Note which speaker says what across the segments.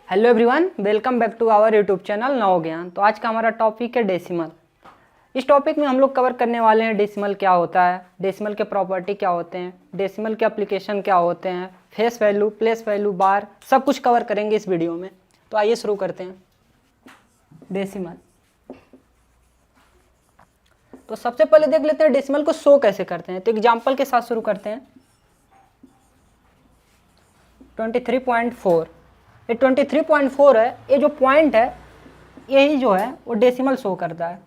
Speaker 1: Hello everyone, welcome back to our YouTube channel Nav Gyan. तो आज का हमारा टॉपिक है डेसिमल। इस टॉपिक में हम लोग कवर करने वाले हैं डेसिमल क्या होता है, डेसिमल के प्रॉपर्टी क्या होते हैं, डेसिमल के एप्लीकेशन क्या होते हैं, फेस वैल्यू, प्लेस वैल्यू, बार, सब कुछ कवर करेंगे इस वीडियो में। तो आइए शुरू करते हैं। डेसिमल, तो सबसे पहले देख लेते हैं डेसिमल को शो कैसे करते हैं। तो एग्जाम्पल के साथ शुरू करते हैं। 23.4, ये 23.4 है। ये जो पॉइंट है यही जो है वो डेसिमल शो करता है,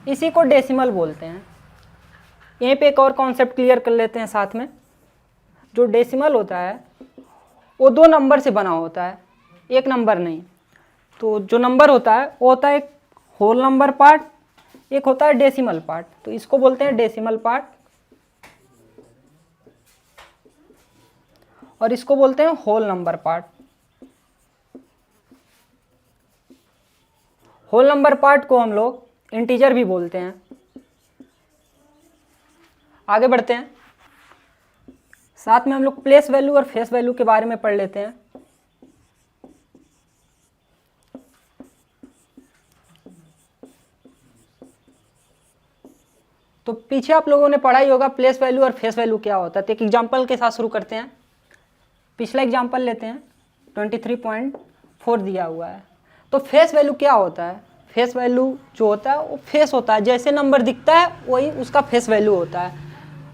Speaker 1: इसी को डेसिमल बोलते हैं। यहीं पे एक और कॉन्सेप्ट क्लियर कर लेते हैं साथ में। जो डेसिमल होता है वो दो नंबर से बना होता है, एक नंबर नहीं। तो जो नंबर होता है वो होता है एक होल नंबर पार्ट, एक होता है डेसिमल पार्ट। तो इसको बोलते हैं डेसिमल पार्ट और इसको बोलते हैं whole number part. Whole number part को हम लोग इंटीजर भी बोलते हैं। आगे बढ़ते हैं, साथ में हम लोग प्लेस वैल्यू और फेस वैल्यू के बारे में पढ़ लेते हैं। तो पीछे आप लोगों ने पढ़ा ही होगा प्लेस वैल्यू और फेस वैल्यू क्या होता है। तो एक एग्जांपल के साथ शुरू करते हैं। पिछला एग्जांपल लेते हैं, 23.4 दिया हुआ है। तो फेस वैल्यू क्या होता है? फेस वैल्यू जो होता है वो फेस होता है, जैसे नंबर दिखता है वही उसका फेस वैल्यू होता है।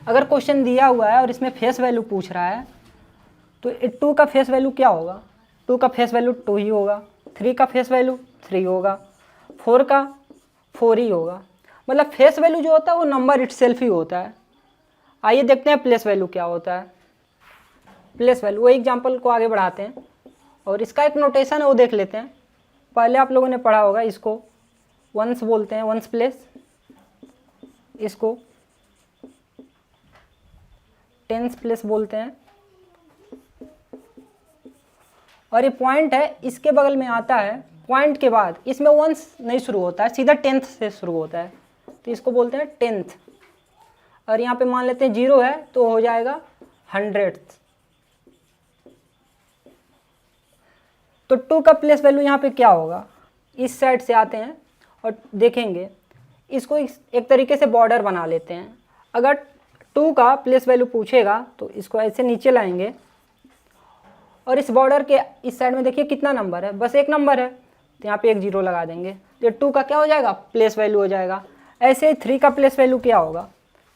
Speaker 1: अगर क्वेश्चन दिया हुआ है और इसमें फेस वैल्यू पूछ रहा है तो 2 का फेस वैल्यू क्या होगा? 2 का फेस वैल्यू 2 ही होगा। 3 का फेस वैल्यू 3 होगा। 4 का 4 ही होगा। मतलब फेस वैल्यू जो होता है वो नंबर इटसेल्फ ही होता है। आइए देखते हैं प्लेस वैल्यू क्या होता है। प्लेस वैल्यू, वो एग्जाम्पल को आगे बढ़ाते हैं और इसका एक नोटेशन है वो देख लेते हैं। पहले आप लोगों ने पढ़ा होगा, इसको वंस बोलते हैं, वंस प्लेस, इसको टेंस प्लेस बोलते हैं। और ये पॉइंट है, इसके बगल में आता है पॉइंट के बाद इसमें वंस नहीं शुरू होता है, सीधा टेंथ से शुरू होता है, तो इसको बोलते हैं टेंथ। और यहाँ पे मान लेते हैं 0 है तो हो जाएगा 100th। तो 2 का प्लेस वैल्यू यहाँ पे क्या होगा? इस साइड से आते हैं और देखेंगे, इसको एक तरीके से बॉर्डर बना लेते हैं। अगर 2 का प्लेस वैल्यू पूछेगा तो इसको ऐसे नीचे लाएंगे और इस बॉर्डर के इस साइड में देखिए कितना नंबर है, बस एक नंबर है, तो यहाँ पे एक 0 लगा देंगे। तो 2 का क्या हो जाएगा? प्लेस वैल्यू हो जाएगा। ऐसे ही 3 का प्लेस वैल्यू क्या होगा?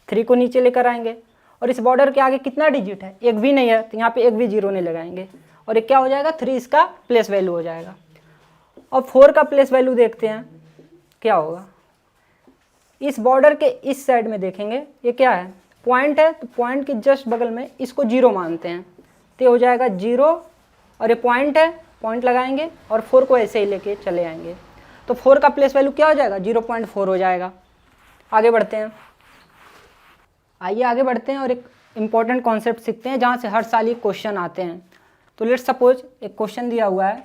Speaker 1: 3 को नीचे लेकर आएंगे और इस बॉर्डर के आगे कितना डिजिट है? एक भी नहीं है, तो यहाँ पे एक भी 0 नहीं लगाएंगे और एक क्या हो जाएगा? 3 इसका प्लेस वैल्यू हो जाएगा। और 4 का प्लेस वैल्यू देखते हैं क्या होगा। इस बॉर्डर के इस साइड में देखेंगे, ये क्या है? पॉइंट है, तो पॉइंट के जस्ट बगल में इसको 0 मानते हैं, तो ये हो जाएगा 0 और ये पॉइंट है, पॉइंट लगाएंगे और 4 को ऐसे ही लेके चले आएंगे। तो 4 का प्लेस वैल्यू क्या हो जाएगा? 0.4 हो जाएगा। आगे बढ़ते हैं, आइए आगे बढ़ते हैं और एक इम्पॉर्टेंट कॉन्सेप्ट सीखते हैं जहाँ से हर साल ये क्वेश्चन आते हैं। तो लेट्स सपोज एक क्वेश्चन दिया हुआ है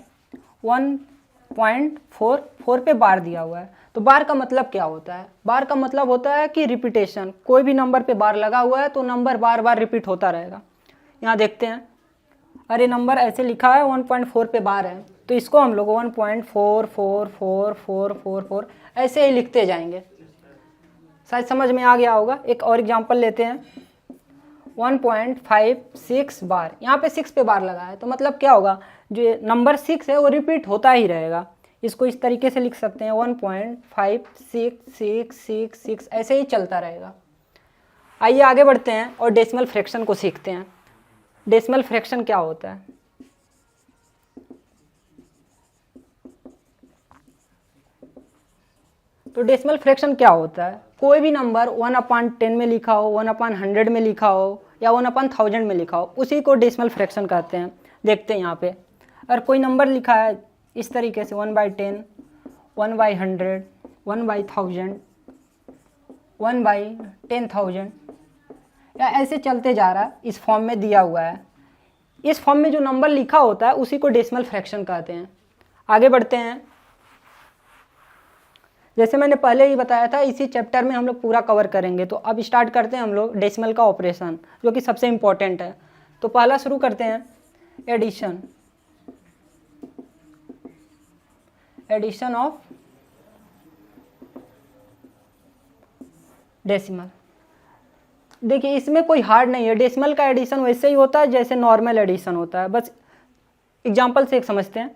Speaker 1: 1.44 पे बार दिया हुआ है। तो बार का मतलब क्या होता है? बार का मतलब होता है कि रिपीटेशन। कोई भी नंबर पे बार लगा हुआ है तो नंबर बार बार रिपीट होता रहेगा। यहाँ देखते हैं, अरे नंबर ऐसे लिखा है 1.4 पे बार है, तो इसको हम लोग 1.444444 ऐसे ही लिखते जाएंगे। शायद समझ में आ गया होगा। एक और एग्जांपल लेते हैं, 1.56 बार, यहाँ पे 6 पे बार लगा है, तो मतलब क्या होगा? जो नंबर 6 है वो रिपीट होता ही रहेगा। इसको इस तरीके से लिख सकते हैं 1.566666 ऐसे ही चलता रहेगा। आइए आगे बढ़ते हैं और डेसिमल फ्रैक्शन को सीखते हैं। डेसिमल फ्रैक्शन क्या होता है? तो डेसिमल फ्रैक्शन क्या होता है? कोई भी नंबर 1/10 में लिखा हो, 1/100 में लिखा हो या 1/1000 में लिखा हो, उसी को डेसिमल फ्रैक्शन कहते हैं। देखते हैं यहाँ पे, अगर कोई नंबर लिखा है इस तरीके से 1/10, 1/100, 1/1000, 1/10,000 या ऐसे चलते जा रहा है, इस फॉर्म में दिया हुआ है। इस फॉर्म में जो नंबर लिखा होता है उसी को डेसिमल फ्रैक्शन कहते हैं। आगे बढ़ते हैं, जैसे मैंने पहले ही बताया था इसी चैप्टर में हम लोग पूरा कवर करेंगे। तो अब स्टार्ट करते हैं हम लोग डेसिमल का ऑपरेशन, जो कि सबसे इम्पोर्टेंट है। तो पहला शुरू करते हैं एडिशन। Addition of decimal. देखिए इसमें कोई हार्ड नहीं है, डेसिमल का एडिशन वैसे ही होता है जैसे नॉर्मल एडिशन होता है। बस एग्जांपल से एक समझते हैं।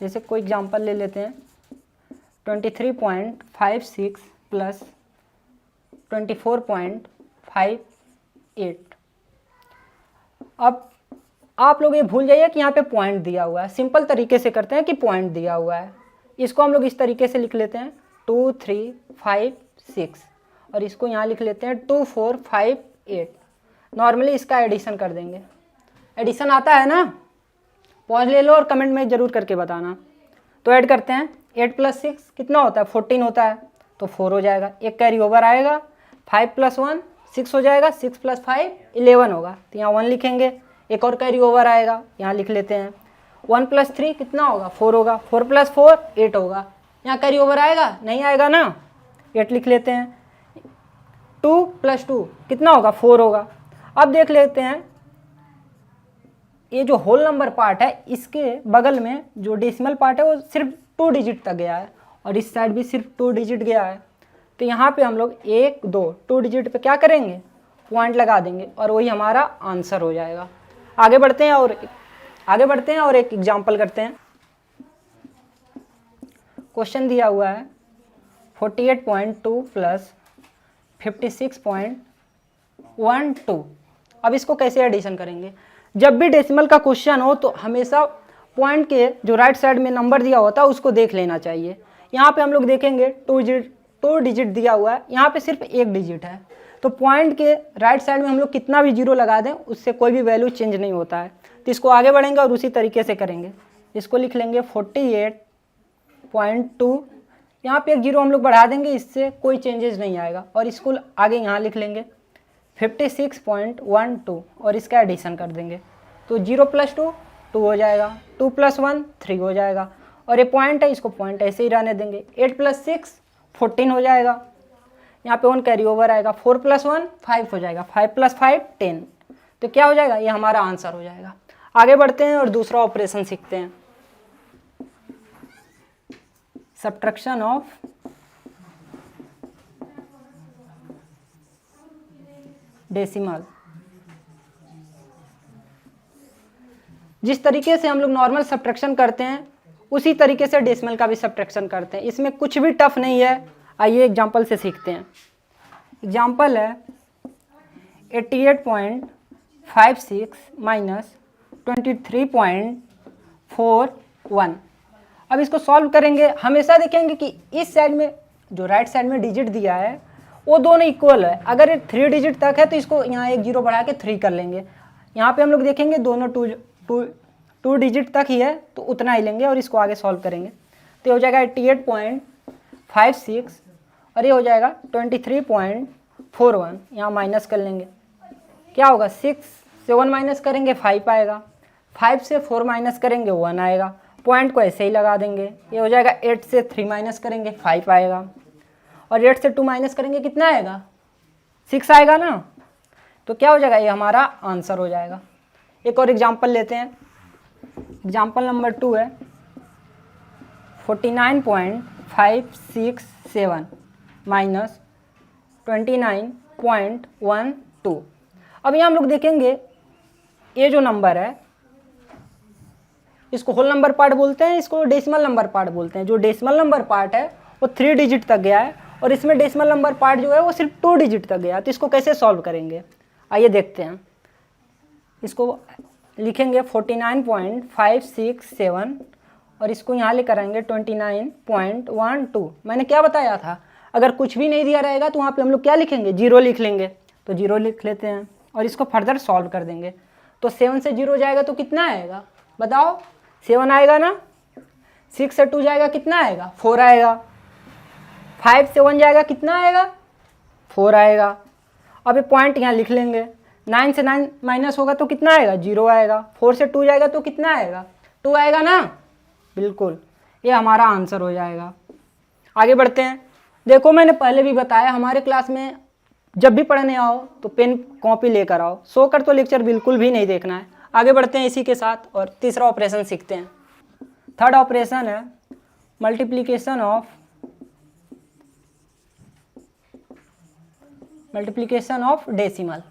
Speaker 1: जैसे कोई एग्जांपल ले लेते हैं, 23.56 प्लस 24.58। अब आप लोग ये भूल जाइए कि यहाँ पे पॉइंट दिया हुआ है। सिंपल तरीके से करते हैं कि पॉइंट दिया हुआ है, इसको हम लोग इस तरीके से लिख लेते हैं 2 3 5 6, और इसको यहाँ लिख लेते हैं 2 4 5 8। नॉर्मली इसका एडिशन कर देंगे। एडिशन आता है ना, पॉज ले लो और कमेंट में ज़रूर करके बताना। तो ऐड करते हैं, 8 + 6 कितना होता है, 14 होता है, तो 4 हो जाएगा। एक कैरी ओवर आएगा, 5 + 1 6 हो जाएगा, 6 + 5 11 होगा, तो यहाँ 1 लिखेंगे। एक और कैरी ओवर आएगा, यहाँ लिख लेते हैं। 1 + 3 कितना होगा, 4 होगा, 4 + 4 8 होगा। यहाँ कैरी ओवर आएगा, नहीं आएगा ना, 8 लिख लेते हैं। 2 + 2 कितना होगा, 4 होगा। अब देख लेते हैं, ये जो होल नंबर पार्ट है इसके बगल में जो डेसिमल पार्ट है वो सिर्फ 2 डिजिट तक गया है, और इस साइड भी सिर्फ 2 डिजिट गया है। तो यहाँ पे हम लोग 1 2 डिजिट पे क्या करेंगे, पॉइंट लगा देंगे, और वही हमारा आंसर हो जाएगा। आगे बढ़ते हैं और एक एग्जांपल करते हैं। क्वेश्चन दिया हुआ है 48.2 प्लस 56.12। अब इसको कैसे एडिशन करेंगे। जब भी डेसिमल का क्वेश्चन हो तो हमेशा पॉइंट के जो राइट साइड में नंबर दिया होता है उसको देख लेना चाहिए। यहाँ पे हम लोग देखेंगे 2 डिजिट दिया हुआ है, यहाँ पे सिर्फ 1 डिजिट है, तो पॉइंट के राइट साइड में हम लोग कितना भी जीरो लगा दें उससे कोई भी वैल्यू चेंज नहीं होता है। तो इसको आगे बढ़ेंगे और उसी तरीके से करेंगे। इसको लिख लेंगे 48.2, यहाँ पे एक जीरो हम लोग बढ़ा देंगे, इससे कोई चेंजेस नहीं आएगा, और इसको आगे यहाँ लिख लेंगे 56.12 और इसका एडिशन कर देंगे। तो 0 + 2 2 हो जाएगा, 2 + 1 3 हो जाएगा, और ये पॉइंट है इसको पॉइंट ऐसे ही रहने देंगे। 8 + 6 14 हो जाएगा, यहाँ पे 1 कैरी ओवर आएगा, 4 + 1 5 हो जाएगा, 5 + 5 10। तो क्या हो जाएगा, ये हमारा आंसर हो जाएगा। आगे बढ़ते हैं और दूसरा ऑपरेशन सीखते हैं, सब्ट्रैक्शन ऑफ डेसिमल। जिस तरीके से हम लोग नॉर्मल सब्ट्रैक्शन करते हैं उसी तरीके से डेसिमल का भी सब्ट्रैक्शन करते हैं, इसमें कुछ भी टफ नहीं है। आइए एग्जांपल से सीखते हैं। एग्जांपल है 88.56 माइनस 23.41। अब इसको सॉल्व करेंगे। हमेशा देखेंगे कि इस साइड में जो राइट साइड में डिजिट दिया है वो दोनों इक्वल है। अगर ये 3 डिजिट तक है तो इसको यहाँ एक जीरो बढ़ा के 3 कर लेंगे। यहाँ पे हम लोग देखेंगे दोनों टू डिजिट तक ही है तो उतना ही लेंगे और इसको आगे सॉल्व करेंगे। तो ये हो जाएगा 88.56 और ये हो जाएगा 23.41। यहाँ माइनस कर लेंगे, क्या होगा 6 से 1 माइनस करेंगे 5 आएगा, 5 से 4 माइनस करेंगे 1 आएगा। पॉइंट को ऐसे ही लगा देंगे। ये हो जाएगा 8 से 3 माइनस करेंगे 5 आएगा, और 8 से 2 माइनस करेंगे कितना आएगा 6 आएगा ना। तो क्या हो जाएगा, ये हमारा आंसर हो जाएगा। एक और एग्जांपल लेते हैं। एग्जांपल नंबर 2 है 49.567 माइनस 29.12। अब यहाँ हम लोग देखेंगे ये जो नंबर है इसको होल नंबर पार्ट बोलते हैं, इसको डेसिमल नंबर पार्ट बोलते हैं। जो डेसिमल नंबर पार्ट है वो 3 डिजिट तक गया है और इसमें डेसिमल नंबर पार्ट जो है वो सिर्फ 2 डिजिट तक गया है। तो इसको कैसे सॉल्व करेंगे आइए देखते हैं। इसको लिखेंगे 49.567 और इसको यहाँ लेकर आएंगे 29.12। मैंने क्या बताया था, अगर कुछ भी नहीं दिया रहेगा तो वहाँ पे हम लोग क्या लिखेंगे, 0 लिख लेंगे। तो 0 लिख लेते हैं और इसको फर्दर सॉल्व कर देंगे। तो 7 से 0 जाएगा तो कितना आएगा बताओ, 7 आएगा ना। 6 से 2 जाएगा कितना आएगा, 4 आएगा। 5 से 1 जाएगा कितना आएगा, 4 आएगा। अब ये पॉइंट यहाँ लिख लेंगे। 9 से 9 माइनस होगा तो कितना आएगा, 0 आएगा। 4 से 2 जाएगा तो कितना आएगा, 2 आएगा ना। बिल्कुल, ये हमारा आंसर हो जाएगा। आगे बढ़ते हैं। देखो मैंने पहले भी बताया, हमारे क्लास में जब भी पढ़ने आओ तो पेन कॉपी लेकर आओ, सो कर तो लेक्चर बिल्कुल भी नहीं देखना है। आगे बढ़ते हैं इसी के साथ और तीसरा ऑपरेशन सीखते हैं। थर्ड ऑपरेशन है मल्टीप्लिकेशन ऑफ डेसिमल।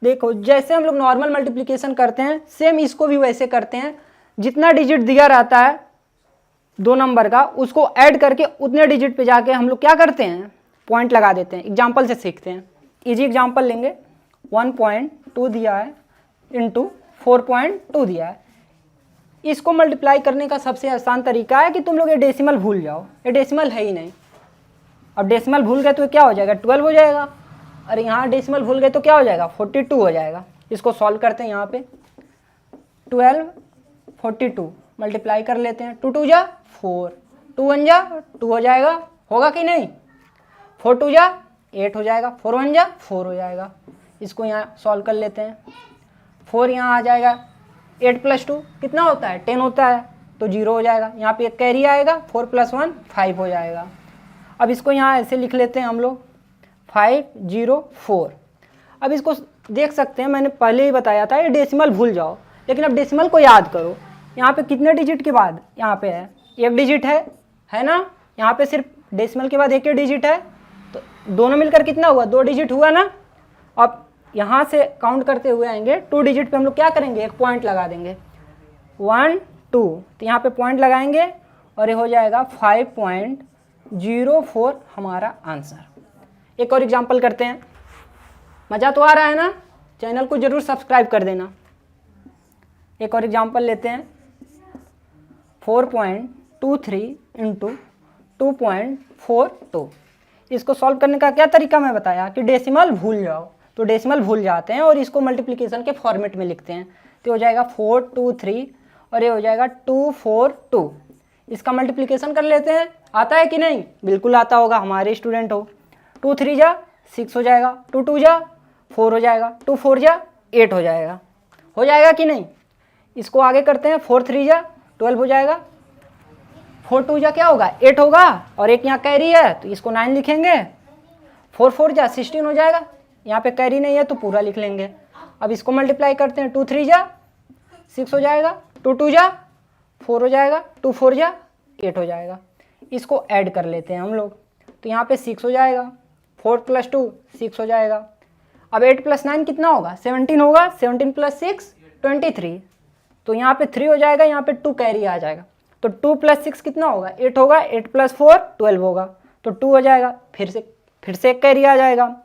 Speaker 1: देखो जैसे हम लोग नॉर्मल मल्टीप्लिकेशन करते हैं सेम इसको भी वैसे करते हैं। जितना डिजिट दिया रहता है 2 नंबर का उसको ऐड करके उतने डिजिट पे जाके हम लोग क्या करते हैं, पॉइंट लगा देते हैं। एग्जाम्पल से सीखते हैं, इजी एग्जाम्पल लेंगे। 1.2 दिया है इंटू 4.2 दिया है। इसको मल्टीप्लाई करने का सबसे आसान तरीका है कि तुम लोग ये डेसिमल भूल जाओ, ये डेसिमल है ही नहीं। अब डेसिमल भूल गए तो क्या हो जाएगा, 12 हो जाएगा। और यहाँ डेसिमल भूल गए तो क्या हो जाएगा, 42 हो जाएगा। इसको सॉल्व करते हैं, यहाँ पे 12 42 मल्टीप्लाई कर लेते हैं। 2 2 जा 4, 2 1 जा 2 हो जाएगा, होगा कि नहीं। 4 2 जा 8 हो जाएगा, 4 1 जा 4 हो जाएगा। इसको यहाँ सॉल्व कर लेते हैं। 4 यहाँ आ जाएगा, 8 + 2 कितना होता है, 10 होता है, तो 0 हो जाएगा। यहाँ पे एक कैरी आएगा, 4 + 1 5 हो जाएगा। अब इसको यहाँ ऐसे लिख लेते हैं हम लोग 5 0 4। अब इसको देख सकते हैं, मैंने पहले ही बताया था ये डेसिमल भूल जाओ, लेकिन अब डेसिमल को याद करो। यहाँ पे कितने डिजिट के बाद यहाँ पे है, एक डिजिट है ना। यहाँ पे सिर्फ डेसिमल के बाद एक ही डिजिट है, तो दोनों मिलकर कितना हुआ, 2 डिजिट हुआ ना। अब यहाँ से काउंट करते हुए आएंगे 2 डिजिट पे हम लोग क्या करेंगे, एक पॉइंट लगा देंगे 1 2, तो यहाँ पे पॉइंट लगाएंगे और ये हो जाएगा 5.04 हमारा आंसर। एक और एग्जांपल करते हैं, मज़ा तो आ रहा है ना, चैनल को जरूर सब्सक्राइब कर देना। एक और एग्जांपल लेते हैं 4.23 इंटू 2.42। इसको सॉल्व करने का क्या तरीका मैं बताया कि डेसिमल भूल जाओ, तो डेसिमल भूल जाते हैं और इसको मल्टीप्लिकेशन के फॉर्मेट में लिखते हैं। तो हो जाएगा 423 और ये हो जाएगा 242। इसका मल्टीप्लिकेशन कर लेते हैं, आता है कि नहीं, बिल्कुल आता होगा, हमारे स्टूडेंट हो। 2 3 जा 6 हो जाएगा, 2 2 जा 4 हो जाएगा, 2 4 जा 8 हो जाएगा कि नहीं। इसको आगे करते हैं, 4 3 जा 12 हो जाएगा, 4 2 जा क्या होगा, 8 होगा, और एक यहाँ कैरी है तो इसको 9 लिखेंगे। 4 4 जा 16 हो जाएगा, यहाँ पे कैरी नहीं है तो पूरा लिख लेंगे। अब इसको मल्टीप्लाई करते हैं, 2 3 जा 6 हो जाएगा, 2 2 जा 4 हो जाएगा, 2 4 जा 8 हो जाएगा। इसको ऐड कर लेते हैं हम लोग, तो यहाँ पे 6 हो जाएगा, 4 + 2 6 हो जाएगा। अब 8 + 9 कितना होगा, 17 होगा, 17 + 6 23, तो यहाँ पे 3 हो जाएगा, यहाँ पे 2 कैरी आ जाएगा, तो 2 + 6 कितना होगा, 8 होगा, 8 + 4 12 होगा, तो 2 हो जाएगा। फिर से एक कैरी आ जाएगा,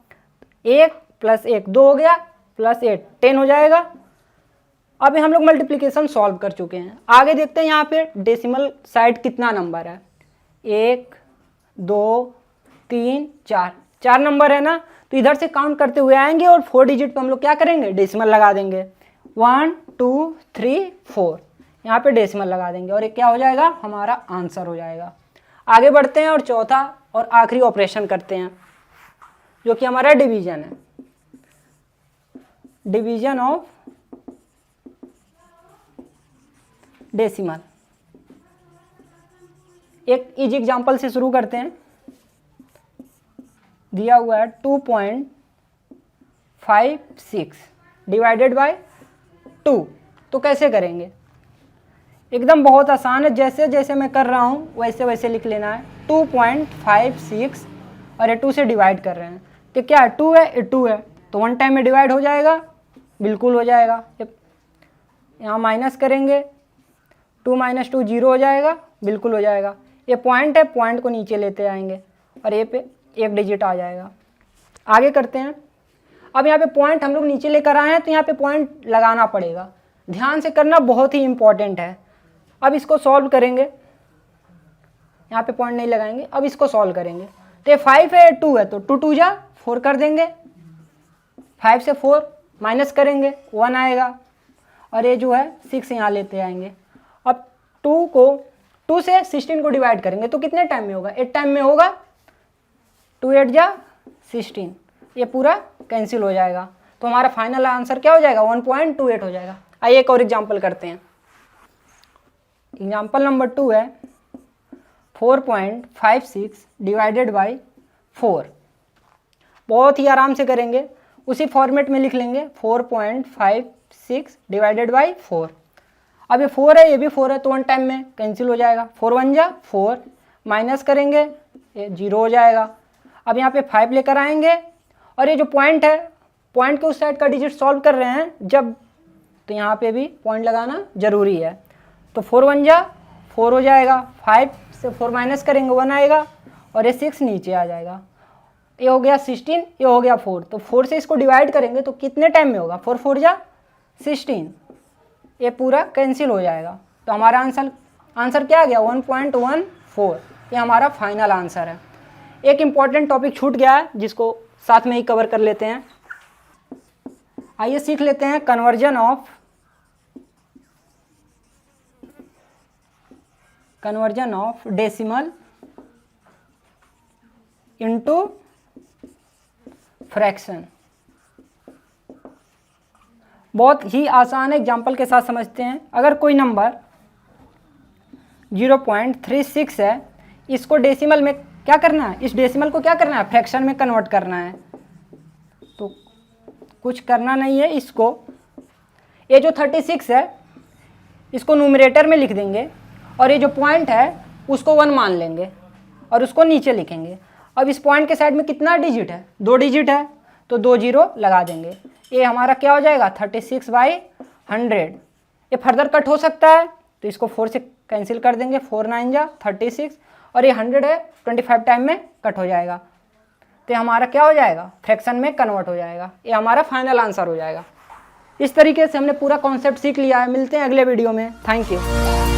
Speaker 1: 1 + 1 2 हो गया, +8 10 हो जाएगा। अभी हम लोग मल्टीप्लिकेशन सॉल्व कर चुके हैं। आगे देखते हैं यहाँ पे डेसिमल साइड कितना नंबर है, 1 2 3 4 4 नंबर है ना, तो इधर से काउंट करते हुए आएंगे और 4 डिजिट पे हम लोग क्या करेंगे, डेसिमल लगा देंगे। 1 2 3 4 यहाँ पे डेसिमल लगा देंगे और ये क्या हो जाएगा, हमारा आंसर हो जाएगा। आगे बढ़ते हैं और चौथा और आखिरी ऑपरेशन करते हैं, जो कि हमारा डिवीजन है, डिवीजन ऑफ डेसिमल। एक इजी एग्जांपल से शुरू करते हैं। दिया हुआ है 2.56 डिवाइडेड बाय 2, तो कैसे करेंगे, एकदम बहुत आसान है, जैसे जैसे मैं कर रहा हूँ वैसे वैसे लिख लेना है। 2.56 और ये 2 से डिवाइड कर रहे हैं, तो क्या है, 2 है, ये 2 है, तो 1 टाइम में डिवाइड हो जाएगा, बिल्कुल हो जाएगा। यहाँ माइनस करेंगे, 2 - 2 0 हो जाएगा, बिल्कुल हो जाएगा। ये पॉइंट है, पॉइंट को नीचे लेते आएंगे और ये पे एक डिजिट आ जाएगा। आगे करते हैं। अब यहाँ पे पॉइंट हम लोग नीचे लेकर आए हैं, तो यहाँ पे पॉइंट लगाना पड़ेगा, ध्यान से करना, बहुत ही इंपॉर्टेंट है। अब इसको सॉल्व करेंगे, यहाँ पे पॉइंट नहीं लगाएंगे, अब इसको सॉल्व करेंगे। तो ये 5 है, 2 है, तो 2 2 जा 4 कर देंगे, 5 से 4 माइनस करेंगे 1 आएगा, और ये जो है 6 यहाँ लेते आएंगे। अब 2 से 16 को डिवाइड करेंगे तो कितने टाइम में होगा, 8 टाइम में होगा, 2 8 जा 16, ये पूरा कैंसिल हो जाएगा, तो हमारा फाइनल आंसर क्या हो जाएगा, 1.28 हो जाएगा। आइए एक और एग्जांपल करते हैं। एग्जांपल नंबर 2 है 4.56 डिवाइडेड बाई 4। बहुत ही आराम से करेंगे, उसी फॉर्मेट में लिख लेंगे 4.56 डिवाइडेड बाई 4। अब ये 4 है, ये भी 4 है, तो 1 टाइम में कैंसिल हो जाएगा। 4 1 जा 4, माइनस करेंगे ये 0 हो जाएगा। अब यहाँ पे 5 लेकर आएंगे और ये जो पॉइंट है, पॉइंट के उस साइड का डिजिट सॉल्व कर रहे हैं जब, तो यहाँ पे भी पॉइंट लगाना जरूरी है। तो 4 1 जा 4 हो जाएगा, 5 से 4 माइनस करेंगे 1 आएगा और ये 6 नीचे आ जाएगा। ये हो गया 16, ये हो गया 4, तो 4 से इसको डिवाइड करेंगे तो कितने टाइम में होगा, 4 4 जा 16, ये पूरा कैंसिल हो जाएगा। तो हमारा आंसर क्या आ गया, 1.14। ये हमारा फाइनल आंसर है। एक इम्पॉर्टेंट टॉपिक छूट गया है जिसको साथ में ही कवर कर लेते हैं। आइए सीख लेते हैं conversion of decimal into fraction. बहुत ही आसान एग्जाम्पल के साथ समझते हैं। अगर कोई नंबर 0.36 है, इसको डेसिमल में क्या करना है, इस डेसिमल को क्या करना है, फ्रैक्शन में कन्वर्ट करना है। तो कुछ करना नहीं है, इसको ये जो 36 है इसको न्यूमरेटर में लिख देंगे और ये जो पॉइंट है उसको 1 मान लेंगे और उसको नीचे लिखेंगे। अब इस पॉइंट के साइड में कितना डिजिट है, 2 डिजिट है, तो 2 0 लगा देंगे। ये हमारा क्या हो जाएगा, 36/100। ये फर्दर कट हो सकता है तो इसको 4 से कैंसिल कर देंगे, 4 9 जा 36 और ये 100 है, 25 टाइम में कट हो जाएगा। तो हमारा क्या हो जाएगा, फ्रैक्शन में कन्वर्ट हो जाएगा। ये हमारा फाइनल आंसर हो जाएगा। इस तरीके से हमने पूरा कॉन्सेप्ट सीख लिया है। मिलते हैं अगले वीडियो में। Thank you.